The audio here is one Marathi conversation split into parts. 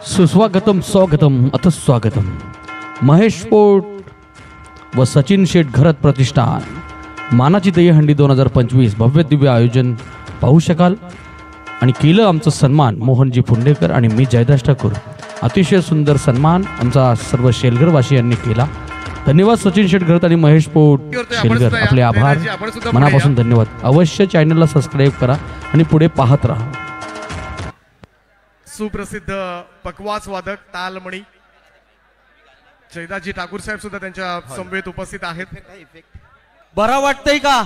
सुस्वागतम स्वागतम अथ स्वागतम. महेश पोट व सचिन शेठ घरत प्रतिष्ठान मानाची दहीहंडी 2025 भव्य दिव्य आयोजन पाहू शकाल. आणि केलं आमचं सन्मान मोहनजी फुंडेकर आणि मी जयदास ठाकूर. अतिशय सुंदर सन्मान आमचा सर्व शेलघरवासी यांनी केला. धन्यवाद सचिन शेठ घरत आणि महेश पोट शेलघर. आपले आभार मनापासून धन्यवाद. अवश्य चॅनलला सबस्क्राईब करा आणि पुढे पाहत राहा. सुप्रसिद्ध पकवास वादक तालमणी जयदासजी ठाकूर साहेब सुद्धा त्यांच्या समवेत उपस्थित आहेत. बरं वाटतंय का?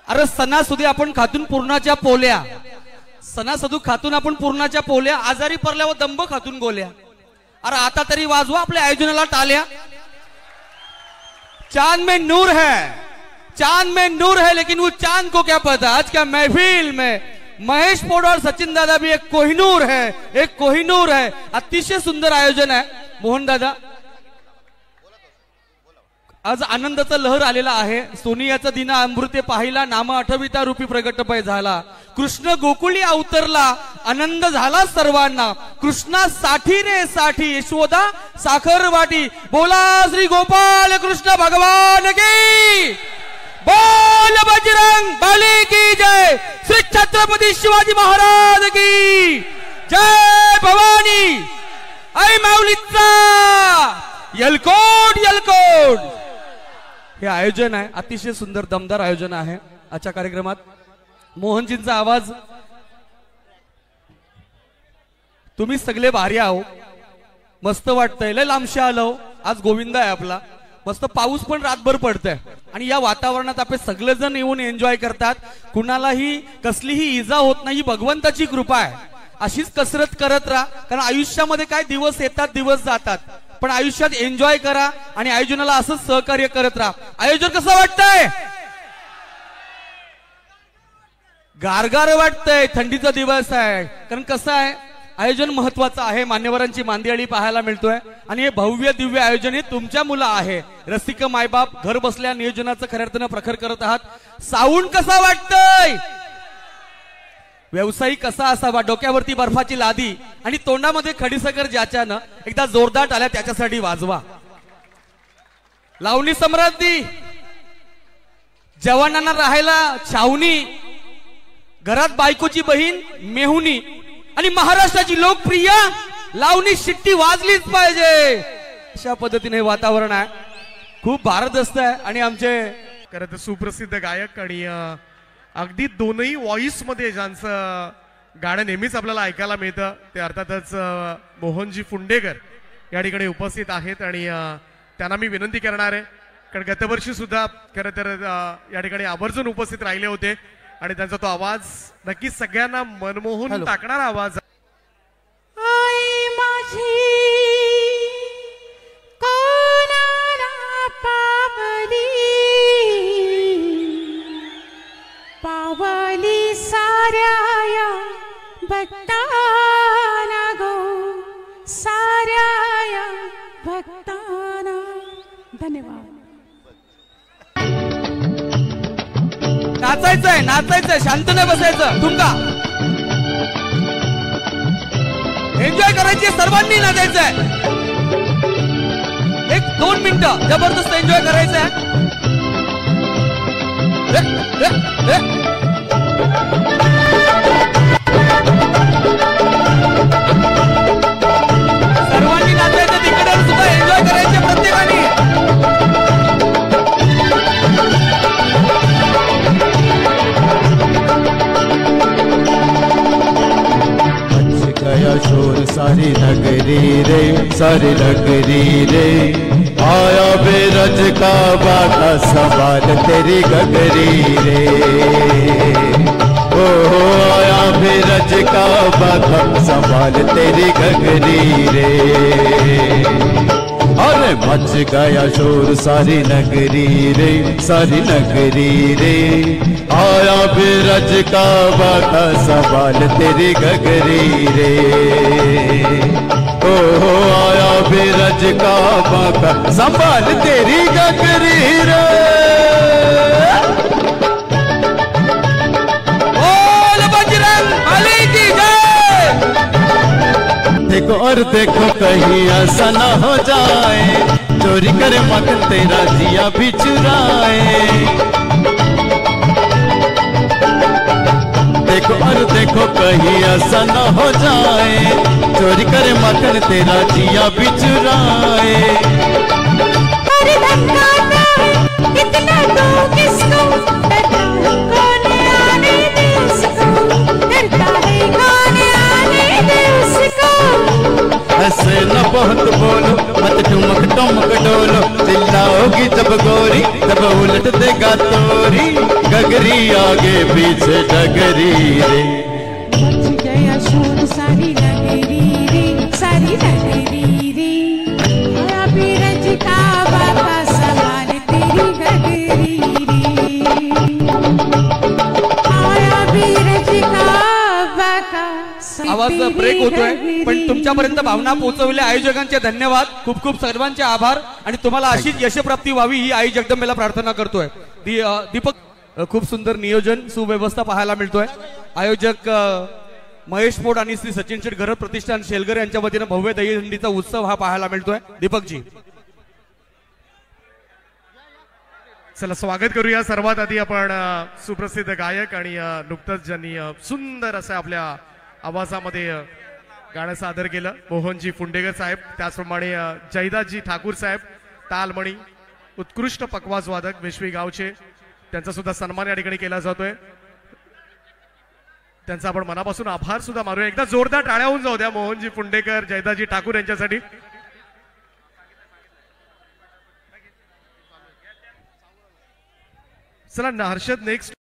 अरे सणासुदी आपण खातून पूर्णाच्या पोल्या, सणासुदी खातून आपण पूर्णाच्या पोल्या, आजारी पडल्यावर दंब खातून गोल्या. अरे आता तरी वाजवा आपल्या आयोजनाला टाल्या. चांद में नूर है, चांद में नूर है, लेकिन वो चांद को क्या पता आज का महफिल में महेश पोट और सचिन दादा भी एक कोहिनूर है, एक कोहिनूर है. अतिशय सुंदर आयोजन आहे मोहन दादा. आज आनंदाचा लहर आलेला आहे. सोनियाचा दिना अमृते पाहिला, नाम आठविता रूपी प्रगटपय झाला. कृष्ण गोकुळी अवतरला, आनंद झाला सर्वांना. कृष्णा साठी रे साठी, यशोदा साखर वाटी. बोला श्री गोपाल कृष्ण भगवान की, बोल बजरंग बली की जय. श्री छत्रपती शिवाजी महाराज की जय. भवानी आई माऊलीचा यलकोट यलकोट. हे आयोजन आहे, अतिशय सुंदर दमदार आयोजन आहे. आजच्या कार्यक्रमात मोहनजींचा आवाज, तुम्ही सगळे भारी आहो, मस्त वाटतंय. लय लांबशे आलो. आज गोविंद आहे आपला. मस्त पाऊस पण रातभर पडतंय आणि या वातावरणात आपण सगळेजण येऊन एन्जॉय करतात. कुणालाही कसलीही इजा होत नाही, भगवंताची कृपा आहे. अशीच कसरत करत राहा, कारण आयुष्यामध्ये काय दिवस येतात दिवस जातात, पण आयुष्यात एन्जॉय करा आणि आयोजनाला असंच सहकार्य करत राहा. आयोजन कसं वाटतंय? गारगार वाटतंय. थंडीचा दिवस आहे, कारण कसं आहे आयोजन महत्वाचं आहे. मान्यवरांची मांदियाळी पाहायला मिळतोय आणि हे भव्य दिव्य आयोजन हे तुमच्या मुलं आहे. रसिक मायबाप घर बसल्या नियोजनाचं खऱ्या अर्थानं प्रखर करत आहात. साऊंड कसा वाटतंय? व्यवसायिक कसा असावा? डोक्यावरती बर्फाची लादी आणि तोंडामध्ये खडीसाखर ज्याच्यानं एकदा जोरदार आल्या त्याच्यासाठी वाजवा. लावणी सम्राज्ञी, जवानांना राहायला छावणी, घरात बायकोची बहीण मेहुणी आणि महाराष्ट्राची लोकप्रिय लावणी शिट्टी वाजलीच पाहिजे. अशा पद्धतीने वातावरण आहे, खूप भारदस्त आहे. आणि आमचे खरं तर सुप्रसिद्ध गायक आणि अगदी दोनही व्हॉइस मध्ये ज्यांचं गाणं नेहमीच आपल्याला ऐकायला मिळतं ते अर्थातच मोहनजी फुंडेकर या ठिकाणी उपस्थित आहेत. आणि त्यांना मी विनंती करणार आहे, कारण गतवर्षी सुद्धा खरं तर या ठिकाणी आवर्जून उपस्थित राहिले होते आणि त्यांचा तो आवाज नक्कीच सगळ्यांना मनमोहून टाकणारा आवाज. आई माझी कोणाला पावली, पावली साऱ्या या भक्ताना गो, साऱ्या या भक्ताना. धन्यवाद. नाचायचंय नाचायचंय, शांत नाही बसायचं. तुमका एन्जॉय करायची, सर्वांनी नाचायचंय. 1-2 मिनिटं जबरदस्त एन्जॉय करायचंय. सर्वांनी नाचायचं, तिकडे सुद्धा एन्जॉय करायचे प्रत्येकाने. गया शोर सारी नगरी रे, सारी नगरी रे. आया बेरज का बाका सवाल तेरी गगरी रे. ओ आया बेरज का बाका सवाल तेरी गगरी रे. अरे मच गया शोर सारी नगरी रे, सारी नगरी रे. आया बिरज का बाका सवाल तेरी गगरी रे. ओ आया बिरज का बाका सवाल तेरी गगरी रे. बोल बजरंग बली की जय. देखो और देखो कहीं ऐसा न हो जाए, चोरी करे मगन तेरा जिया भी चुराए। देखो और देखो कहीं ऐसा न हो जाए, चोरी करे मगन तेरा जिया भी चुराए। अरे धक्का है इतना तो किसको, डरता है कौन आने दे उसको, डरता है कौन आने दे उसको। ऐसे न बहुत बोलो, मत ठुमक ठुमक डोलो, चिल्लाओगी जब गोरी तब उलट देगा तोरी। गगरी आगे पीछे डगरी रे, मच गया शोर सारी नगरी रे, सारी नगरी रे। आया बीरज का बाबा सवाल तेरी गगरी रे, आया बीरज का बाबा आवाज ब्रेक होतोय, पण तुमच्यापर्यंत भावना पोहोचवल्या आयोजकांचे धन्यवाद, खूप खूप सर्वांचे आभार आणि तुम्हाला अशीच यशप्राप्ती व्हावी ही आई जगदंबेला प्रार्थना करतोय। दीपक, खूप सुंदर नियोजन सुव्यवस्था पाहायला मिळतोय। आयोजक महेश पोट आणि श्री सचिन शेठ घरत प्रतिष्ठान शेलगर यांच्या वतीने भव्य दहीहंडीचा उत्सव हा पाहायला मिळतोय। दीपकजी, चला स्वागत करूया। सर्वात आधी आपण सुप्रसिद्ध गायक आणि नुकतंच ज्यांनी सुंदर असं आपल्या आवाजामध्ये गाणं सादर केलं मोहनजी फुंडेकर साहेब, त्याचप्रमाणे जयदाजी ठाकूर साहेब तालमणी, उत्कृष्ट पकवाज वादक वेशवी गावचे, त्यांचा सुद्धा सन्मान या ठिकाणी केला जातोय। त्यांचा आपण मनापासून आभार सुद्धा मारूया। एकदा जोरदार टाळ्या होऊन जाऊ द्या मोहनजी फुंडेकर, जयदाजी ठाकूर यांच्यासाठी। चला हर्षद, नेक्स्ट